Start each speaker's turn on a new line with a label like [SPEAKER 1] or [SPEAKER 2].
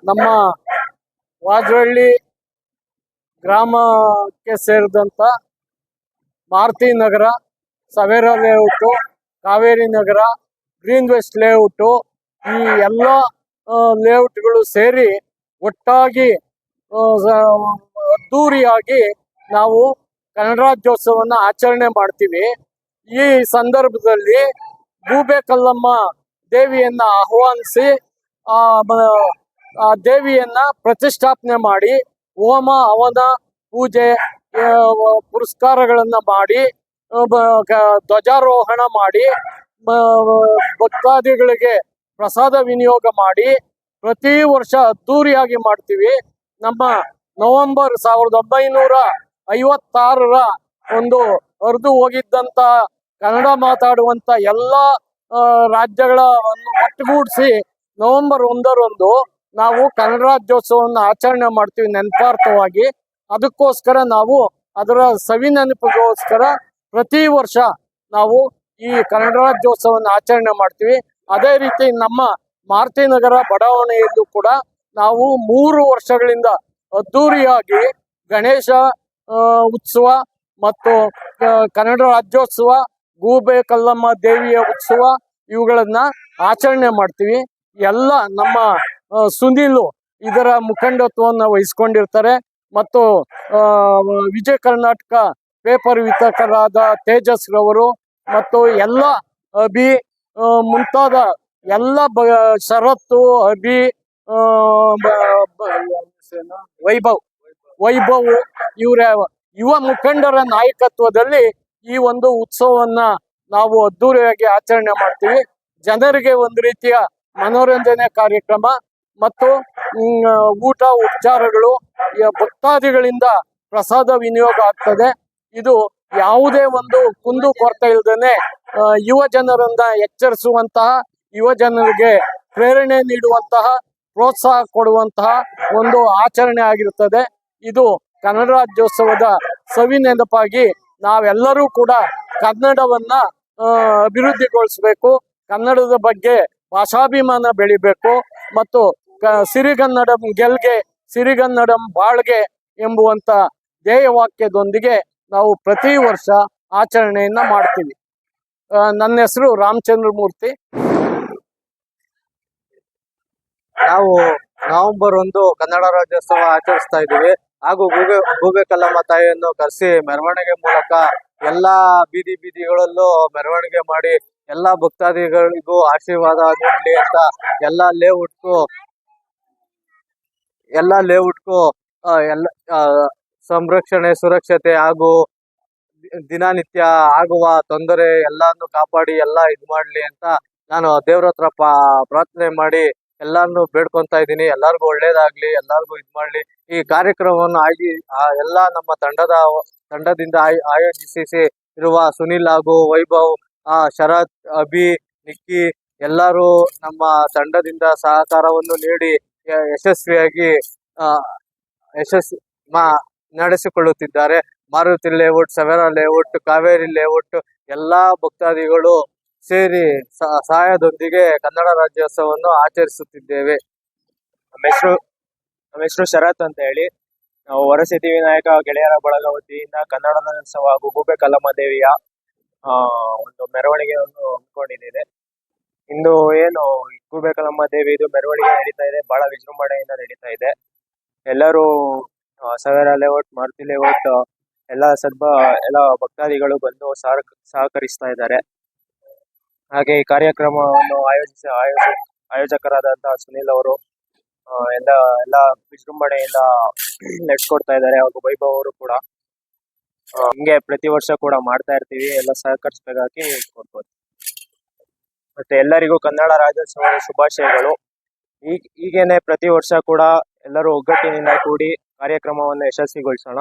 [SPEAKER 1] ನಮ್ಮ ವಾಜವಳ್ಳಿ ಗ್ರಾಮಕ್ಕೆ ಸೇರಿದಂಥ ಮಾರುತಿ ನಗರ, ಸವೇರ ಲೇಔಟು, ಕಾವೇರಿ ನಗರ, green West layout, ಈ ಎಲ್ಲ ಲೇಔಟ್ಗಳು ಸೇರಿ ಒಟ್ಟಾಗಿ ಅದ್ದೂರಿಯಾಗಿ ನಾವು ಕನ್ನಡ ರಾಜ್ಯೋತ್ಸವವನ್ನು ಆಚರಣೆ ಮಾಡ್ತೀವಿ. ಈ ಸಂದರ್ಭದಲ್ಲಿ ಗೂಬೆ ಕಲ್ಲಮ್ಮ ದೇವಿಯನ್ನ ಆಹ್ವಾನಿಸಿ ಆ ದೇವಿಯನ್ನ ಪ್ರತಿಷ್ಠಾಪನೆ ಮಾಡಿ ಹೋಮ ಹವನ ಪೂಜೆ ಪುರಸ್ಕಾರಗಳನ್ನ ಮಾಡಿ ಧ್ವಜಾರೋಹಣ ಮಾಡಿ ಭಕ್ತಾದಿಗಳಿಗೆ ಪ್ರಸಾದ ವಿನಿಯೋಗ ಮಾಡಿ ಪ್ರತಿ ವರ್ಷ ಅದ್ದೂರಿಯಾಗಿ ಮಾಡ್ತೀವಿ. ನಮ್ಮ ನವೆಂಬರ್ 1956ರ ಒಂದು ಹರಿದು ಹೋಗಿದ್ದಂತ ಕನ್ನಡ ಮಾತಾಡುವಂತ ಎಲ್ಲ ರಾಜ್ಯಗಳನ್ನು ಒಟ್ಟುಗೂಡಿಸಿ ನವೆಂಬರ್ 1ರಂದು ನಾವು ಕನ್ನಡ ರಾಜ್ಯೋತ್ಸವವನ್ನು ಆಚರಣೆ ಮಾಡ್ತೀವಿ ನೆನಪಾರ್ಥವಾಗಿ. ಅದಕ್ಕೋಸ್ಕರ ನಾವು ಅದರ ಸವಿ ನೆನಪಿಗೋಸ್ಕರ ಪ್ರತಿ ವರ್ಷ ನಾವು ಈ ಕನ್ನಡ ರಾಜ್ಯೋತ್ಸವವನ್ನು ಆಚರಣೆ ಮಾಡ್ತೀವಿ. ಅದೇ ರೀತಿ ನಮ್ಮ ಮಾರುತಿ ನಗರ ಬಡಾವಣೆಯಲ್ಲೂ ಕೂಡ ನಾವು 3 ವರ್ಷಗಳಿಂದ ಅದ್ದೂರಿಯಾಗಿ ಗಣೇಶ ಉತ್ಸವ ಮತ್ತು ಕನ್ನಡ ರಾಜ್ಯೋತ್ಸವ, ಗೂಬೆ ಕಲ್ಲಮ್ಮ ದೇವಿಯ ಉತ್ಸವ ಇವುಗಳನ್ನ ಆಚರಣೆ ಮಾಡ್ತೀವಿ. ಎಲ್ಲ ನಮ್ಮ ಸುನೀಲು ಇದರ ಮುಖಂಡತ್ವವನ್ನು ವಹಿಸ್ಕೊಂಡಿರ್ತಾರೆ ಮತ್ತು ವಿಜಯ ಕರ್ನಾಟಕ ಪೇಪರ್ ವಿತರಕರಾದ ತೇಜಸ್ ರವರು ಮತ್ತು ಎಲ್ಲ ಅಭಿ ಮುಂತಾದ ಎಲ್ಲ ಶರತ್ತು, ಅಭಿ, ವೈಭವ್ ಇವರ ಯುವ ಮುಖಂಡರ ನಾಯಕತ್ವದಲ್ಲಿ ಈ ಒಂದು ಉತ್ಸವವನ್ನ ನಾವು ಅದ್ದೂರಿಯಾಗಿ ಆಚರಣೆ ಮಾಡ್ತೀವಿ. ಜನರಿಗೆ ಒಂದು ರೀತಿಯ ಮನೋರಂಜನೆ ಕಾರ್ಯಕ್ರಮ ಮತ್ತು ಊಟ ಉಪಚಾರಗಳು, ಭಕ್ತಾದಿಗಳಿಂದ ಪ್ರಸಾದ ವಿನಿಯೋಗ ಆಗ್ತದೆ. ಇದು ಯಾವುದೇ ಒಂದು ಕುಂದು ಕೊರತೆ ಇಲ್ಲದೇನೆ ಯುವ ಜನರನ್ನ ಎಚ್ಚರಿಸುವಂತಹ, ಯುವ ಜನರಿಗೆ ಪ್ರೇರಣೆ ನೀಡುವಂತಹ, ಪ್ರೋತ್ಸಾಹ ಕೊಡುವಂತಹ ಒಂದು ಆಚರಣೆ ಆಗಿರುತ್ತದೆ. ಇದು ಕನ್ನಡ ರಾಜ್ಯೋತ್ಸವದ ಸವಿ ನೆನಪಾಗಿ ನಾವೆಲ್ಲರೂ ಕೂಡ ಕನ್ನಡವನ್ನ ಅಭಿವೃದ್ಧಿಗೊಳಿಸಬೇಕು, ಕನ್ನಡದ ಬಗ್ಗೆ ಭಾಷಾಭಿಮಾನ ಬೆಳಿಬೇಕು ಮತ್ತು ಸಿರಿಗನ್ನಡಂ ಗೆಲ್ಗೆ ಸಿರಿಗನ್ನಡಂ ಬಾಳ್ಗೆ ಎಂಬುವಂತ ಧ್ಯೇಯವಾಕ್ಯದೊಂದಿಗೆ ನಾವು ಪ್ರತಿ ವರ್ಷ ಆಚರಣೆಯನ್ನ ಮಾಡ್ತೀವಿ. ನನ್ನ ಹೆಸರು ರಾಮಚಂದ್ರ ಮೂರ್ತಿ.
[SPEAKER 2] ನಾವು ನವೆಂಬರ್ 1 ಕನ್ನಡ ರಾಜ್ಯೋತ್ಸವ ಆಚರಿಸ್ತಾ ಇದ್ದೀವಿ. ಹಾಗೂ ಗೂಬೆ ಕಲ್ಲಮ್ಮ ತಾಯಿಯನ್ನು ಕರೆಸಿ ಮೆರವಣಿಗೆ ಮೂಲಕ ಎಲ್ಲಾ ಬೀದಿಗಳಲ್ಲೂ ಮೆರವಣಿಗೆ ಮಾಡಿ ಎಲ್ಲಾ ಭಕ್ತಾದಿಗಳಿಗೂ ಆಶೀರ್ವಾದ ನೀಡಲಿ ಅಂತ ಎಲ್ಲಾ ಲೇಔಟ್ಗೂ ಎಲ್ಲ ಸಂರಕ್ಷಣೆ, ಸುರಕ್ಷತೆ ಹಾಗೂ ದಿನನಿತ್ಯ ಆಗುವ ತೊಂದರೆ ಎಲ್ಲಾನು ಕಾಪಾಡಿ ಇದು ಮಾಡ್ಲಿ ಅಂತ ನಾನು ದೇವ್ರ ಹತ್ರ ಪ್ರಾರ್ಥನೆ ಮಾಡಿ ಎಲ್ಲಾನು ಬೇಡ್ಕೊಂತ ಇದ್ದೀನಿ. ಎಲ್ಲಾರ್ಗು ಒಳ್ಳೇದಾಗ್ಲಿ, ಎಲ್ಲಾರ್ಗು ಮಾಡ್ಲಿ. ಈ ಕಾರ್ಯಕ್ರಮವನ್ನು ಎಲ್ಲ ನಮ್ಮ ತಂಡದಿಂದ ಆಯೋಜಿಸಿ ಇರುವ ಸುನಿಲ್ ಹಾಗೂ ವೈಭವ್, ಶರತ್, ಅಭಿ, ನಿಕ್ಕಿ ಎಲ್ಲರೂ ನಮ್ಮ ತಂಡದಿಂದ ಸಹಕಾರವನ್ನು ನೀಡಿ ಯಶಸ್ವಿಯಾಗಿ ನಡೆಸಿಕೊಳ್ಳುತ್ತಿದ್ದಾರೆ. Maruti layout, Savera layout, Kaveri layout ಎಲ್ಲಾ ಭಕ್ತಾದಿಗಳು ಸೇರಿ ಸಹಾಯದೊಂದಿಗೆ ಕನ್ನಡ ರಾಜ್ಯೋತ್ಸವವನ್ನು ಆಚರಿಸುತ್ತಿದ್ದೇವೆ.
[SPEAKER 3] ನಮ್ಮ ಹೆಸರು ಶರತ್ ಅಂತ ಹೇಳಿ. ನಾವು ವರಸಿದ್ಧಿ ವಿನಾಯಕ ಗೆಳೆಯರ ಬಳಗ ವತಿಯಿಂದ ಕನ್ನಡ ರಾಜ್ಯೋತ್ಸವ ಹಾಗೂ ಗೂಬೆ ಕಲ್ಲಮ್ಮ ದೇವಿಯ ಒಂದು ಮೆರವಣಿಗೆಯನ್ನು ಹಮ್ಮಿಕೊಂಡಿದ್ದೇನೆ. ಇಂದು ಏನು ಗೂಬೆ ಕಲ್ಲಮ್ಮ ದೇವಿದು ಮೆರವಣಿಗೆ ನಡೀತಾ ಇದೆ, ಬಹಳ ವಿಜೃಂಭಣೆಯಿಂದ ನಡೀತಾ ಇದೆ. ಎಲ್ಲರೂ ಸವೇರ ಲೇಔಟ್, ಮಾರುತಿ ಲೇಔಟ್ ಎಲ್ಲ ಭಕ್ತಾದಿಗಳು ಬಂದು ಸಹಕರಿಸ್ತಾ ಇದ್ದಾರೆ. ಹಾಗೆ ಈ ಕಾರ್ಯಕ್ರಮವನ್ನು ಆಯೋಜಕರಾದಂತಹ ಸುನೀಲ್ ಅವರು ಎಲ್ಲ ವಿಜೃಂಭಣೆಯಿಂದ ನಡೆಸ್ಕೊಡ್ತಾ ಇದ್ದಾರೆ. ಹಾಗೂ ವೈಭವ್ ಅವರು ಕೂಡ ಹಿಂಗೆ ಪ್ರತಿ ವರ್ಷ ಕೂಡ ಮಾಡ್ತಾ ಇರ್ತೀವಿ. ಎಲ್ಲ ಸಹಕರಿಸಬೇಕಾಗಿ ಕೊಡ್ಬೋದು. ಮತ್ತೆ ಎಲ್ಲರಿಗೂ ಕನ್ನಡ ರಾಜ್ಯೋತ್ಸವದ ಶುಭಾಶಯಗಳು. ಹೀಗೇನೆ ಪ್ರತಿ ವರ್ಷ ಕೂಡ ಎಲ್ಲರೂ ಒಗ್ಗಟ್ಟಿನಿಂದ ಕೂಡಿ ಕಾರ್ಯಕ್ರಮವನ್ನು ಯಶಸ್ವಿಗೊಳಿಸೋಣ.